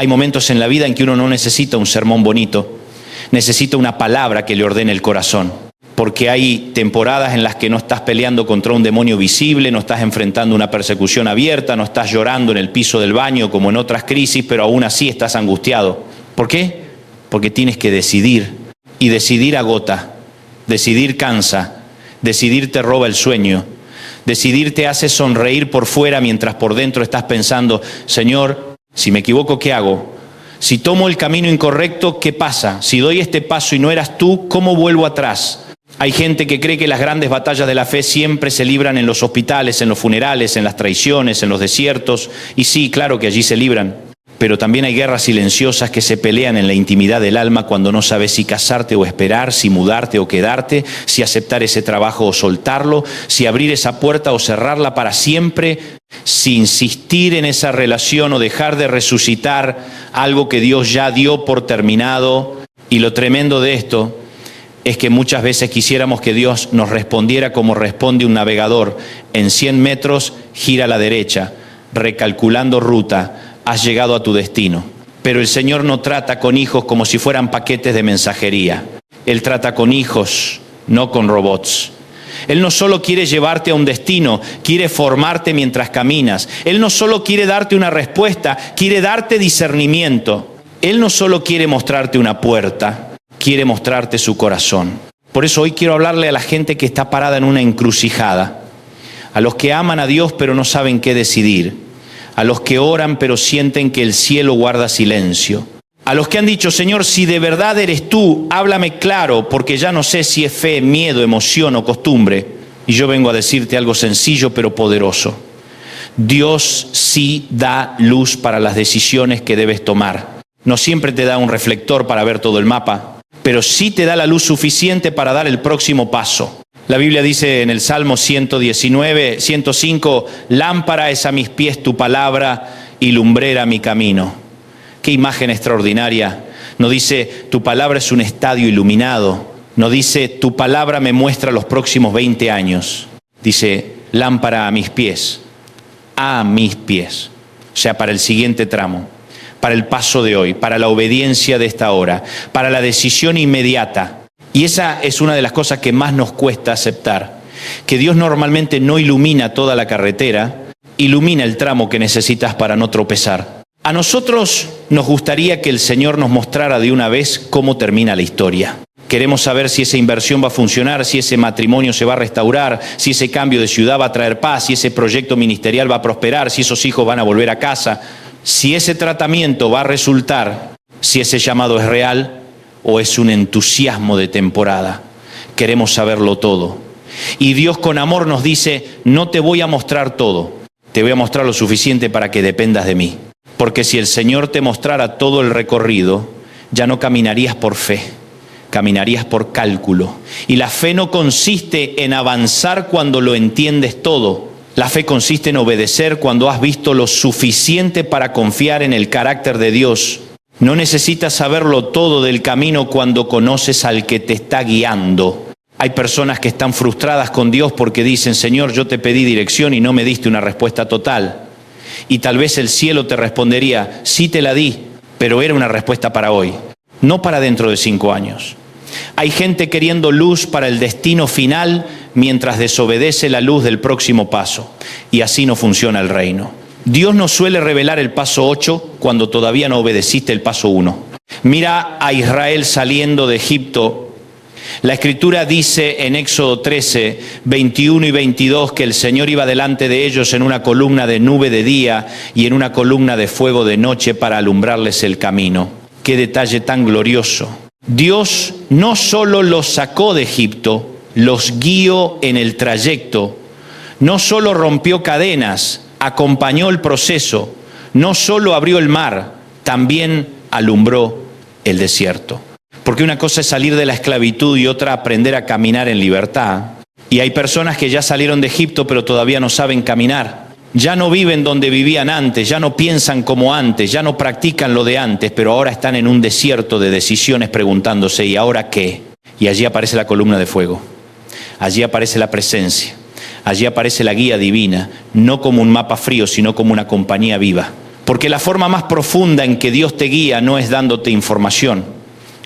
Hay momentos en la vida en que uno no necesita un sermón bonito, necesita una palabra que le ordene el corazón. Porque hay temporadas en las que no estás peleando contra un demonio visible, no estás enfrentando una persecución abierta, no estás llorando en el piso del baño como en otras crisis, pero aún así estás angustiado. ¿Por qué? Porque tienes que decidir, y decidir agota, decidir cansa, decidir te roba el sueño, decidir te hace sonreír por fuera mientras por dentro estás pensando, Señor, si me equivoco, ¿qué hago? Si tomo el camino incorrecto, ¿qué pasa? Si doy este paso y no eras tú, ¿cómo vuelvo atrás? Hay gente que cree que las grandes batallas de la fe siempre se libran en los hospitales, en los funerales, en las traiciones, en los desiertos. Y sí, claro que allí se libran. Pero también hay guerras silenciosas que se pelean en la intimidad del alma cuando no sabes si casarte o esperar, si mudarte o quedarte, si aceptar ese trabajo o soltarlo, si abrir esa puerta o cerrarla para siempre, si insistir en esa relación o dejar de resucitar algo que Dios ya dio por terminado. Y lo tremendo de esto es que muchas veces quisiéramos que Dios nos respondiera como responde un navegador. En 100 metros, gira a la derecha, recalculando ruta, has llegado a tu destino. Pero el Señor no trata con hijos como si fueran paquetes de mensajería. Él trata con hijos, no con robots. Él no solo quiere llevarte a un destino, quiere formarte mientras caminas. Él no solo quiere darte una respuesta, quiere darte discernimiento. Él no solo quiere mostrarte una puerta, quiere mostrarte su corazón. Por eso hoy quiero hablarle a la gente que está parada en una encrucijada, a los que aman a Dios pero no saben qué decidir, a los que oran pero sienten que el cielo guarda silencio, a los que han dicho, Señor, si de verdad eres tú, háblame claro, porque ya no sé si es fe, miedo, emoción o costumbre. Y yo vengo a decirte algo sencillo pero poderoso. Dios sí da luz para las decisiones que debes tomar. No siempre te da un reflector para ver todo el mapa, pero sí te da la luz suficiente para dar el próximo paso. La Biblia dice en el Salmo 105, lámpara es a mis pies tu palabra y lumbrera mi camino. Qué imagen extraordinaria. No dice, tu palabra es un estadio iluminado. No dice, tu palabra me muestra los próximos 20 años. Dice, lámpara a mis pies. A mis pies. O sea, para el siguiente tramo. Para el paso de hoy, para la obediencia de esta hora, para la decisión inmediata. Y esa es una de las cosas que más nos cuesta aceptar, que Dios normalmente no ilumina toda la carretera, ilumina el tramo que necesitas para no tropezar. A nosotros nos gustaría que el Señor nos mostrara de una vez cómo termina la historia. Queremos saber si esa inversión va a funcionar, si ese matrimonio se va a restaurar, si ese cambio de ciudad va a traer paz, si ese proyecto ministerial va a prosperar, si esos hijos van a volver a casa. Si ese tratamiento va a resultar, si ese llamado es real o es un entusiasmo de temporada. Queremos saberlo todo. Y Dios con amor nos dice, no te voy a mostrar todo, te voy a mostrar lo suficiente para que dependas de mí. Porque si el Señor te mostrara todo el recorrido, ya no caminarías por fe, caminarías por cálculo. Y la fe no consiste en avanzar cuando lo entiendes todo. La fe consiste en obedecer cuando has visto lo suficiente para confiar en el carácter de Dios. No necesitas saberlo todo del camino cuando conoces al que te está guiando. Hay personas que están frustradas con Dios porque dicen, Señor, yo te pedí dirección y no me diste una respuesta total. Y tal vez el cielo te respondería, sí te la di, pero era una respuesta para hoy, no para dentro de 5 años. Hay gente queriendo luz para el destino final mientras desobedece la luz del próximo paso. Y así no funciona el reino. Dios nos suele revelar el paso 8 cuando todavía no obedeciste el paso 1. Mira a Israel saliendo de Egipto. La Escritura dice en Éxodo 13, 21 y 22 que el Señor iba delante de ellos en una columna de nube de día y en una columna de fuego de noche para alumbrarles el camino. Qué detalle tan glorioso. Dios no solo los sacó de Egipto, los guió en el trayecto. No solo rompió cadenas, acompañó el proceso. No solo abrió el mar, también alumbró el desierto. Porque una cosa es salir de la esclavitud y otra aprender a caminar en libertad. Y hay personas que ya salieron de Egipto pero todavía no saben caminar. Ya no viven donde vivían antes, ya no piensan como antes, ya no practican lo de antes, pero ahora están en un desierto de decisiones preguntándose, ¿y ahora qué? Y allí aparece la columna de fuego, allí aparece la presencia, allí aparece la guía divina, no como un mapa frío, sino como una compañía viva, Porque la forma más profunda en que Dios te guía no es dándote información,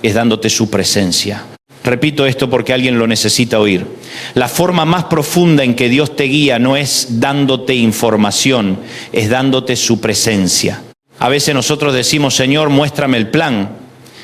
es dándote su presencia. Repito esto porque alguien lo necesita oír. La forma más profunda en que Dios te guía no es dándote información, es dándote su presencia. A veces nosotros decimos, Señor, muéstrame el plan.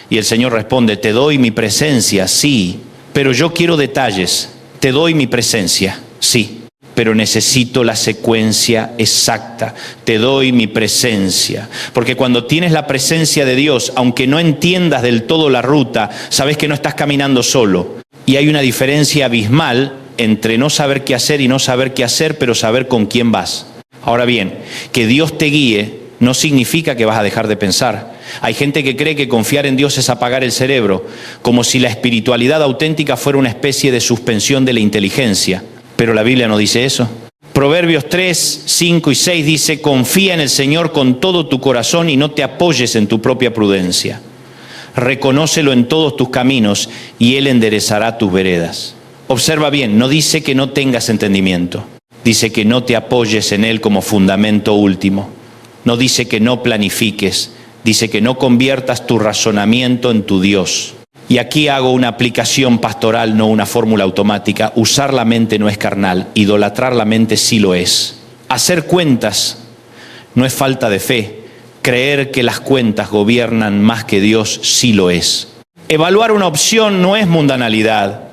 Y el Señor responde, te doy mi presencia, sí, pero yo quiero detalles. Te doy mi presencia, sí, pero necesito la secuencia exacta. Te doy mi presencia. Porque cuando tienes la presencia de Dios, aunque no entiendas del todo la ruta, sabes que no estás caminando solo. Y hay una diferencia abismal entre no saber qué hacer y no saber qué hacer, pero saber con quién vas. Ahora bien, que Dios te guíe no significa que vas a dejar de pensar. Hay gente que cree que confiar en Dios es apagar el cerebro, como si la espiritualidad auténtica fuera una especie de suspensión de la inteligencia. Pero la Biblia no dice eso. Proverbios 3, 5 y 6 dice, confía en el Señor con todo tu corazón y no te apoyes en tu propia prudencia. Reconócelo en todos tus caminos y Él enderezará tus veredas. Observa bien, no dice que no tengas entendimiento. Dice que no te apoyes en Él como fundamento último. No dice que no planifiques. Dice que no conviertas tu razonamiento en tu Dios. Y aquí hago una aplicación pastoral, no una fórmula automática. Usar la mente no es carnal, idolatrar la mente sí lo es. Hacer cuentas no es falta de fe. Creer que las cuentas gobiernan más que Dios sí lo es. Evaluar una opción no es mundanalidad.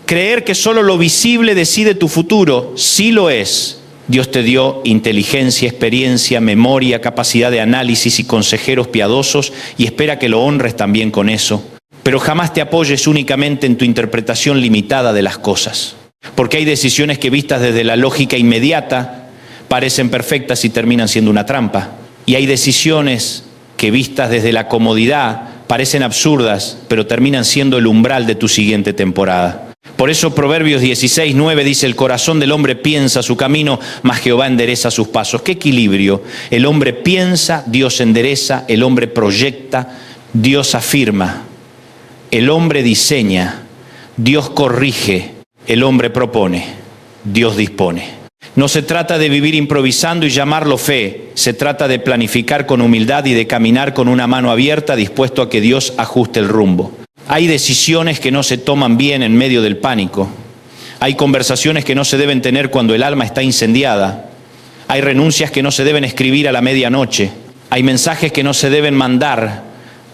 Creer que solo lo visible decide tu futuro sí lo es. Dios te dio inteligencia, experiencia, memoria, capacidad de análisis y consejeros piadosos y espera que lo honres también con eso. Pero jamás te apoyes únicamente en tu interpretación limitada de las cosas. Porque hay decisiones que vistas desde la lógica inmediata parecen perfectas y terminan siendo una trampa. Y hay decisiones que vistas desde la comodidad parecen absurdas, pero terminan siendo el umbral de tu siguiente temporada. Por eso Proverbios 16, 9 dice, el corazón del hombre piensa su camino, mas Jehová endereza sus pasos. ¡Qué equilibrio! El hombre piensa, Dios endereza, el hombre proyecta, Dios afirma. El hombre diseña, Dios corrige, el hombre propone, Dios dispone. No se trata de vivir improvisando y llamarlo fe, se trata de planificar con humildad y de caminar con una mano abierta, dispuesto a que Dios ajuste el rumbo. Hay decisiones que no se toman bien en medio del pánico. Hay conversaciones que no se deben tener cuando el alma está incendiada. Hay renuncias que no se deben escribir a la medianoche. Hay mensajes que no se deben mandar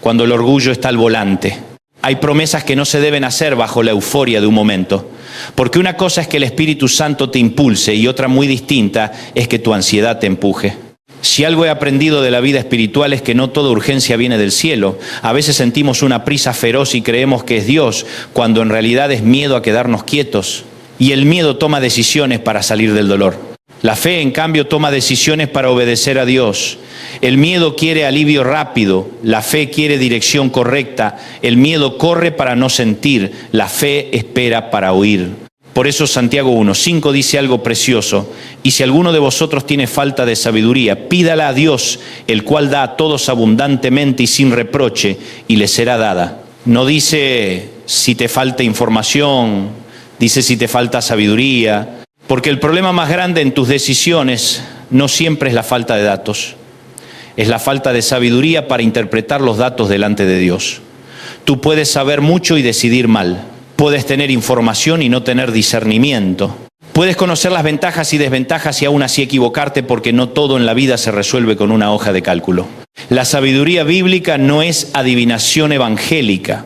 cuando el orgullo está al volante. Hay promesas que no se deben hacer bajo la euforia de un momento. Porque una cosa es que el Espíritu Santo te impulse y otra muy distinta es que tu ansiedad te empuje. Si algo he aprendido de la vida espiritual es que no toda urgencia viene del cielo. A veces sentimos una prisa feroz y creemos que es Dios, cuando en realidad es miedo a quedarnos quietos. Y el miedo toma decisiones para salir del dolor. La fe, en cambio, toma decisiones para obedecer a Dios. El miedo quiere alivio rápido, la fe quiere dirección correcta. El miedo corre para no sentir, la fe espera para oír. Por eso Santiago 1:5 dice algo precioso. Y si alguno de vosotros tiene falta de sabiduría, pídala a Dios, el cual da a todos abundantemente y sin reproche, y le será dada. No dice si te falta información, dice si te falta sabiduría. Porque el problema más grande en tus decisiones no siempre es la falta de datos. Es la falta de sabiduría para interpretar los datos delante de Dios. Tú puedes saber mucho y decidir mal. Puedes tener información y no tener discernimiento. Puedes conocer las ventajas y desventajas y aún así equivocarte, porque no todo en la vida se resuelve con una hoja de cálculo. La sabiduría bíblica no es adivinación evangélica.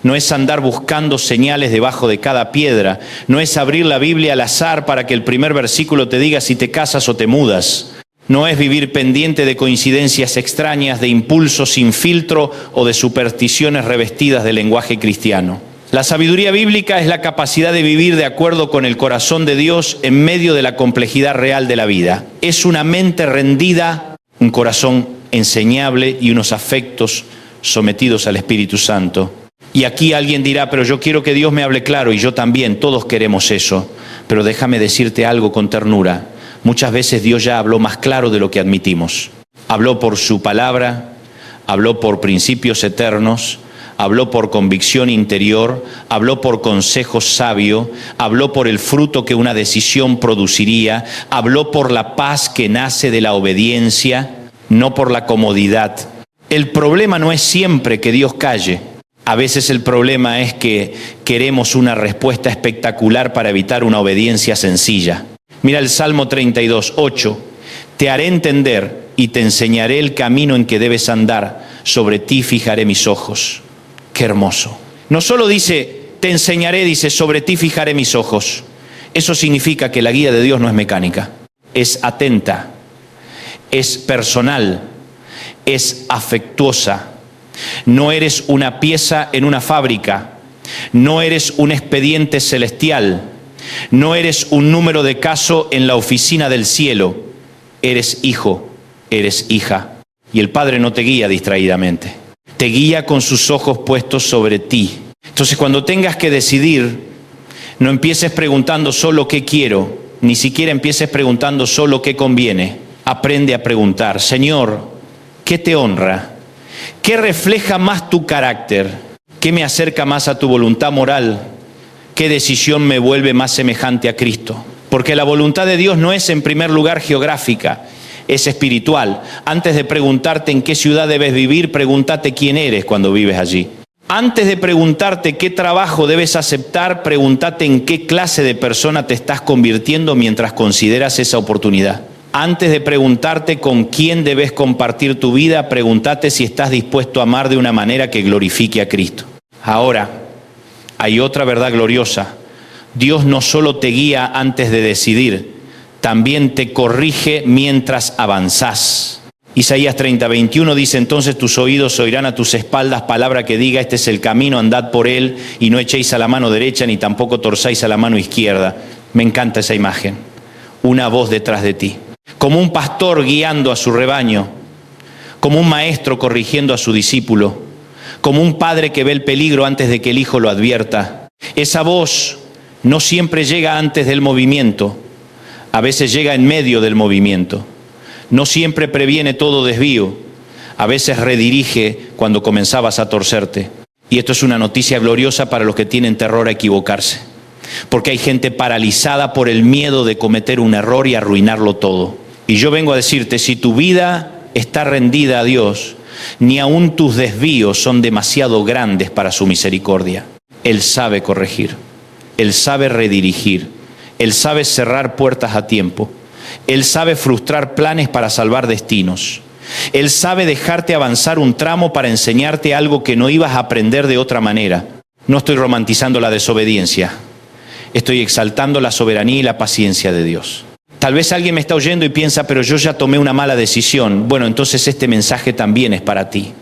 No es andar buscando señales debajo de cada piedra. No es abrir la Biblia al azar para que el primer versículo te diga si te casas o te mudas. No es vivir pendiente de coincidencias extrañas, de impulsos sin filtro o de supersticiones revestidas de lenguaje cristiano. La sabiduría bíblica es la capacidad de vivir de acuerdo con el corazón de Dios en medio de la complejidad real de la vida. Es una mente rendida, un corazón enseñable y unos afectos sometidos al Espíritu Santo. Y aquí alguien dirá, pero yo quiero que Dios me hable claro, y yo también, todos queremos eso. Pero déjame decirte algo con ternura. Muchas veces Dios ya habló más claro de lo que admitimos. Habló por su palabra, habló por principios eternos, habló por convicción interior, habló por consejo sabio, habló por el fruto que una decisión produciría, habló por la paz que nace de la obediencia. no por la comodidad. El problema no es siempre que Dios calle. A veces el problema es que queremos una respuesta espectacular para evitar una obediencia sencilla. Mira el Salmo 32, 8. Te haré entender y te enseñaré el camino en que debes andar. Sobre ti fijaré mis ojos. Qué hermoso. No solo dice, te enseñaré, dice, sobre ti fijaré mis ojos. Eso significa que la guía de Dios no es mecánica. Es atenta, es personal, es afectuosa. No eres una pieza en una fábrica, no eres un expediente celestial, no eres un número de caso en la oficina del cielo. Eres hijo, eres hija. Y el Padre no te guía distraídamente, te guía con sus ojos puestos sobre ti. Entonces, cuando tengas que decidir, no empieces preguntando solo qué quiero, ni siquiera empieces preguntando solo qué conviene. Aprende a preguntar, Señor, ¿qué te honra? ¿Qué refleja más tu carácter? ¿Qué me acerca más a tu voluntad moral? ¿Qué decisión me vuelve más semejante a Cristo? Porque la voluntad de Dios no es en primer lugar geográfica, es espiritual. Antes de preguntarte en qué ciudad debes vivir, pregúntate quién eres cuando vives allí. Antes de preguntarte qué trabajo debes aceptar, pregúntate en qué clase de persona te estás convirtiendo mientras consideras esa oportunidad. Antes de preguntarte con quién debes compartir tu vida, pregúntate si estás dispuesto a amar de una manera que glorifique a Cristo. Ahora, hay otra verdad gloriosa. Dios no solo te guía antes de decidir, también te corrige mientras avanzás. Isaías 30:21 dice, entonces tus oídos oirán a tus espaldas palabra que diga, este es el camino, andad por él, y no echéis a la mano derecha, ni tampoco torzáis a la mano izquierda. Me encanta esa imagen. Una voz detrás de ti. Como un pastor guiando a su rebaño, como un maestro corrigiendo a su discípulo, como un padre que ve el peligro antes de que el hijo lo advierta. Esa voz no siempre llega antes del movimiento, a veces llega en medio del movimiento. No siempre previene todo desvío, a veces redirige cuando comenzabas a torcerte. Y esto es una noticia gloriosa para los que tienen terror a equivocarse, porque hay gente paralizada por el miedo de cometer un error y arruinarlo todo. Y yo vengo a decirte, si tu vida está rendida a Dios, ni aun tus desvíos son demasiado grandes para su misericordia. Él sabe corregir, Él sabe redirigir, Él sabe cerrar puertas a tiempo, Él sabe frustrar planes para salvar destinos. Él sabe dejarte avanzar un tramo para enseñarte algo que no ibas a aprender de otra manera. No estoy romantizando la desobediencia, estoy exaltando la soberanía y la paciencia de Dios. Tal vez alguien me está oyendo y piensa, pero yo ya tomé una mala decisión. Bueno, entonces este mensaje también es para ti.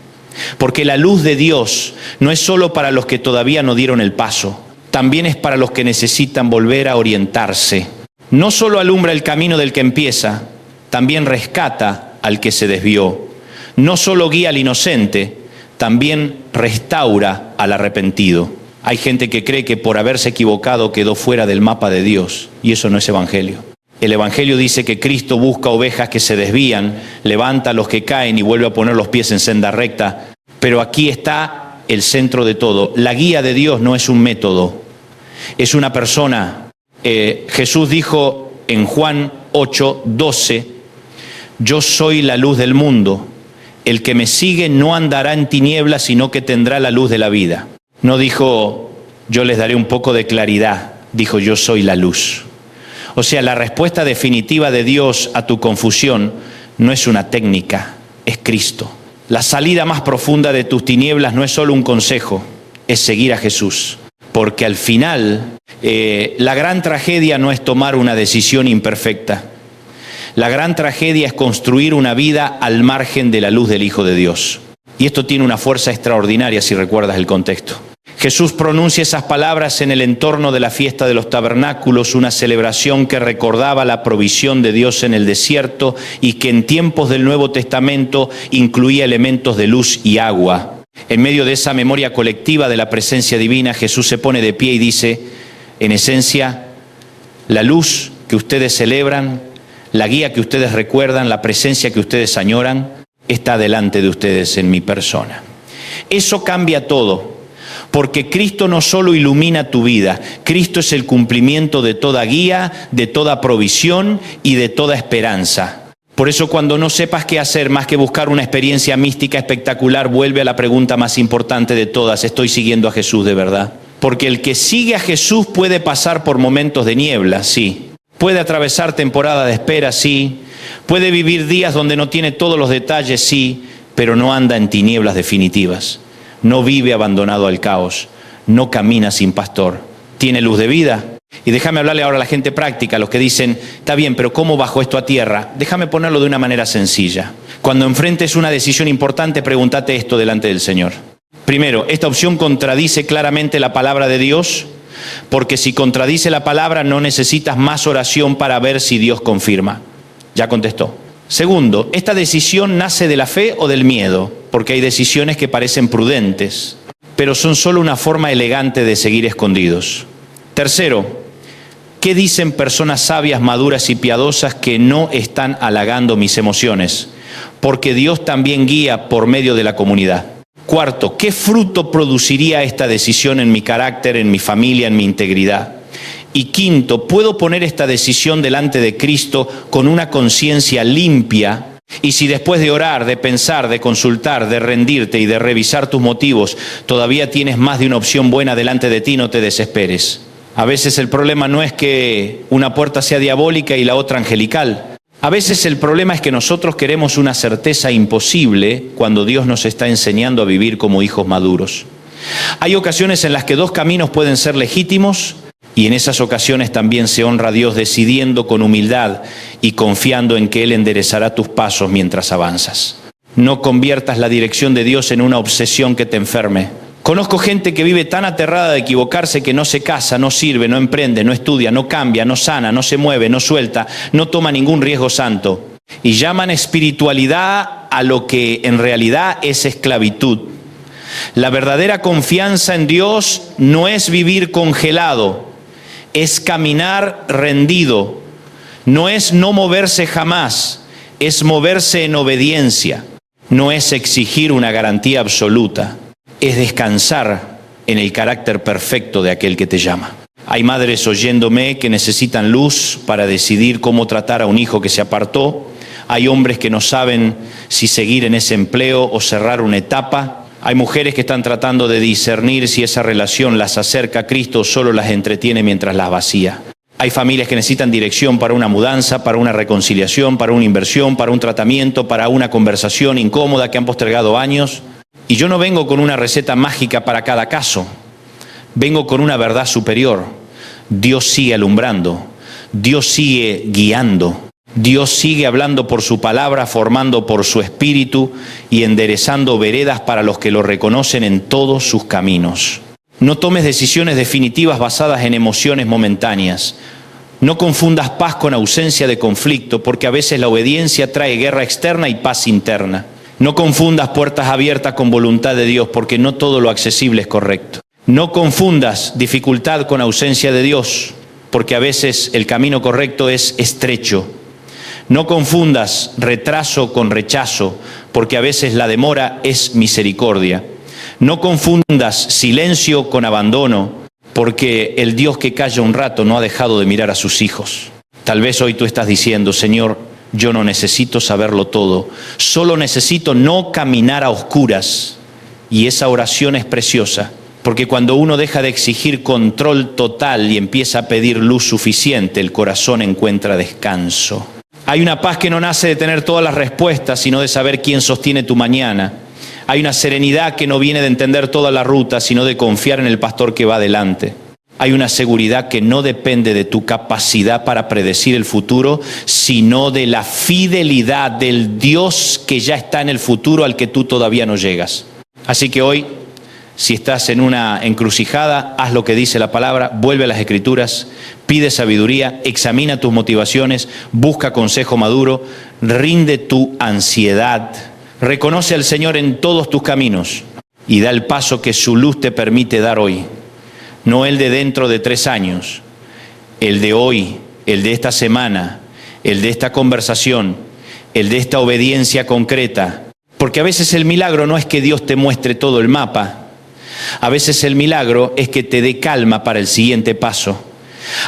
Porque la luz de Dios no es solo para los que todavía no dieron el paso, también es para los que necesitan volver a orientarse. No solo alumbra el camino del que empieza, también rescata al que se desvió. No solo guía al inocente, también restaura al arrepentido. Hay gente que cree que por haberse equivocado quedó fuera del mapa de Dios, y eso no es evangelio. El evangelio dice que Cristo busca ovejas que se desvían, levanta a los que caen y vuelve a poner los pies en senda recta. Pero aquí está el centro de todo. La guía de Dios no es un método, es una persona. Jesús dijo en Juan 8:12, yo soy la luz del mundo. El que me sigue no andará en tinieblas, sino que tendrá la luz de la vida. No dijo, yo les daré un poco de claridad. Dijo, yo soy la luz. O sea, la respuesta definitiva de Dios a tu confusión no es una técnica, es Cristo. La salida más profunda de tus tinieblas no es solo un consejo, es seguir a Jesús. Porque al final, la gran tragedia no es tomar una decisión imperfecta. La gran tragedia es construir una vida al margen de la luz del Hijo de Dios. Y esto tiene una fuerza extraordinaria si recuerdas el contexto. Jesús pronuncia esas palabras en el entorno de la fiesta de los tabernáculos, una celebración que recordaba la provisión de Dios en el desierto y que en tiempos del Nuevo Testamento incluía elementos de luz y agua. En medio de esa memoria colectiva de la presencia divina, Jesús se pone de pie y dice, en esencia, la luz que ustedes celebran, la guía que ustedes recuerdan, la presencia que ustedes añoran, está delante de ustedes en mi persona. Eso cambia todo. Porque Cristo no solo ilumina tu vida, Cristo es el cumplimiento de toda guía, de toda provisión y de toda esperanza. Por eso cuando no sepas qué hacer más que buscar una experiencia mística espectacular, vuelve a la pregunta más importante de todas: ¿estoy siguiendo a Jesús de verdad? Porque el que sigue a Jesús puede pasar por momentos de niebla, sí. Puede atravesar temporada de espera, sí. Puede vivir días donde no tiene todos los detalles, sí. Pero no anda en tinieblas definitivas. No vive abandonado al caos. No camina sin pastor. Tiene luz de vida. Y déjame hablarle ahora a la gente práctica, a los que dicen: está bien, pero ¿cómo bajo esto a tierra? Déjame ponerlo de una manera sencilla. Cuando enfrentes una decisión importante, pregúntate esto delante del Señor. Primero, ¿esta opción contradice claramente la palabra de Dios? Porque si contradice la palabra, no necesitas más oración para ver si Dios confirma. Ya contestó. Segundo, ¿esta decisión nace de la fe o del miedo? Porque hay decisiones que parecen prudentes, pero son solo una forma elegante de seguir escondidos. Tercero, ¿qué dicen personas sabias, maduras y piadosas que no están halagando mis emociones? Porque Dios también guía por medio de la comunidad. Cuarto, ¿qué fruto produciría esta decisión en mi carácter, en mi familia, en mi integridad? Y quinto, ¿puedo poner esta decisión delante de Cristo con una conciencia limpia? Y si después de orar, de pensar, de consultar, de rendirte y de revisar tus motivos, todavía tienes más de una opción buena delante de ti, no te desesperes. A veces el problema no es que una puerta sea diabólica y la otra angelical. A veces el problema es que nosotros queremos una certeza imposible cuando Dios nos está enseñando a vivir como hijos maduros. Hay ocasiones en las que dos caminos pueden ser legítimos, y en esas ocasiones también se honra a Dios decidiendo con humildad y confiando en que Él enderezará tus pasos mientras avanzas. No conviertas la dirección de Dios en una obsesión que te enferme. Conozco gente que vive tan aterrada de equivocarse que no se casa, no sirve, no emprende, no estudia, no cambia, no sana, no se mueve, no suelta, no toma ningún riesgo santo. Y llaman espiritualidad a lo que en realidad es esclavitud. La verdadera confianza en Dios no es vivir congelado, es caminar rendido. No es no moverse jamás, es moverse en obediencia. No es exigir una garantía absoluta. Es descansar en el carácter perfecto de aquel que te llama. Hay madres oyéndome que necesitan luz para decidir cómo tratar a un hijo que se apartó. Hay hombres que no saben si seguir en ese empleo o cerrar una etapa. Hay mujeres que están tratando de discernir si esa relación las acerca a Cristo o solo las entretiene mientras las vacía. Hay familias que necesitan dirección para una mudanza, para una reconciliación, para una inversión, para un tratamiento, para una conversación incómoda que han postergado años. Y yo no vengo con una receta mágica para cada caso, vengo con una verdad superior. Dios sigue alumbrando, Dios sigue guiando, Dios sigue hablando por su palabra, formando por su espíritu y enderezando veredas para los que lo reconocen en todos sus caminos. No tomes decisiones definitivas basadas en emociones momentáneas. No confundas paz con ausencia de conflicto, porque a veces la obediencia trae guerra externa y paz interna. No confundas puertas abiertas con voluntad de Dios, porque no todo lo accesible es correcto. No confundas dificultad con ausencia de Dios, porque a veces el camino correcto es estrecho. No confundas retraso con rechazo, porque a veces la demora es misericordia. No confundas silencio con abandono, porque el Dios que calla un rato no ha dejado de mirar a sus hijos. Tal vez hoy tú estás diciendo: Señor, yo no necesito saberlo todo, solo necesito no caminar a oscuras. Y esa oración es preciosa, porque cuando uno deja de exigir control total y empieza a pedir luz suficiente, el corazón encuentra descanso. Hay una paz que no nace de tener todas las respuestas, sino de saber quién sostiene tu mañana. Hay una serenidad que no viene de entender toda la ruta, sino de confiar en el pastor que va adelante. Hay una seguridad que no depende de tu capacidad para predecir el futuro, sino de la fidelidad del Dios que ya está en el futuro al que tú todavía no llegas. Así que hoy, si estás en una encrucijada, haz lo que dice la palabra, vuelve a las Escrituras, pide sabiduría, examina tus motivaciones, busca consejo maduro, rinde tu ansiedad, reconoce al Señor en todos tus caminos y da el paso que su luz te permite dar hoy. No el de dentro de 3 años, el de hoy, el de esta semana, el de esta conversación, el de esta obediencia concreta. Porque a veces el milagro no es que Dios te muestre todo el mapa. A veces el milagro es que te dé calma para el siguiente paso.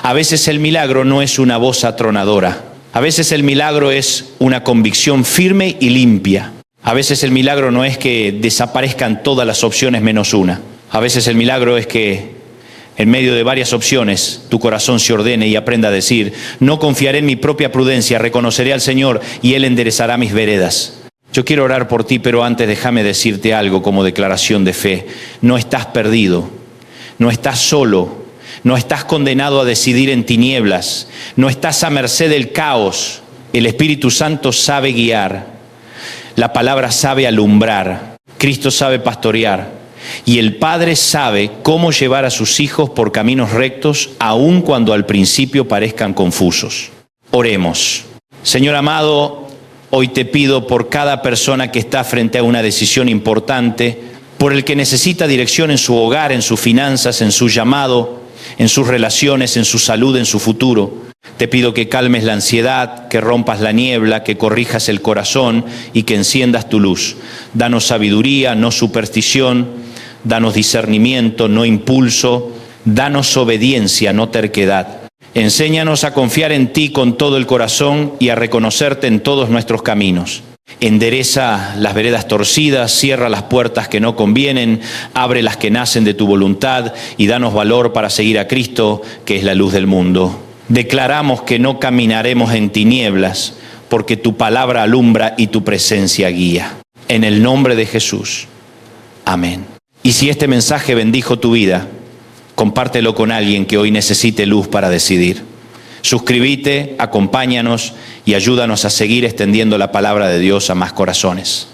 A veces el milagro no es una voz atronadora. A A veces el milagro es una convicción firme y limpia. A veces el milagro no es que desaparezcan todas las opciones menos una. A veces el milagro es que en medio de varias opciones tu corazón se ordene y aprenda a decir: no confiaré en mi propia prudencia, reconoceré al Señor y Él enderezará mis veredas. Yo quiero orar por ti, pero antes déjame decirte algo como declaración de fe. No estás perdido, no estás solo, no estás condenado a decidir en tinieblas, no estás a merced del caos. El Espíritu Santo sabe guiar, la palabra sabe alumbrar, Cristo sabe pastorear y el Padre sabe cómo llevar a sus hijos por caminos rectos, aun cuando al principio parezcan confusos. Oremos. Señor amado, hoy te pido por cada persona que está frente a una decisión importante, por el que necesita dirección en su hogar, en sus finanzas, en su llamado, en sus relaciones, en su salud, en su futuro. Te pido que calmes la ansiedad, que rompas la niebla, que corrijas el corazón y que enciendas tu luz. Danos sabiduría, no superstición. Danos discernimiento, no impulso. Danos obediencia, no terquedad. Enséñanos a confiar en ti con todo el corazón y a reconocerte en todos nuestros caminos. Endereza las veredas torcidas, cierra las puertas que no convienen, abre las que nacen de tu voluntad y danos valor para seguir a Cristo, que es la luz del mundo. Declaramos que no caminaremos en tinieblas, porque tu palabra alumbra y tu presencia guía. En el nombre de Jesús. Amén. Y si este mensaje bendijo tu vida, compártelo con alguien que hoy necesite luz para decidir. Suscríbete, acompáñanos y ayúdanos a seguir extendiendo la palabra de Dios a más corazones.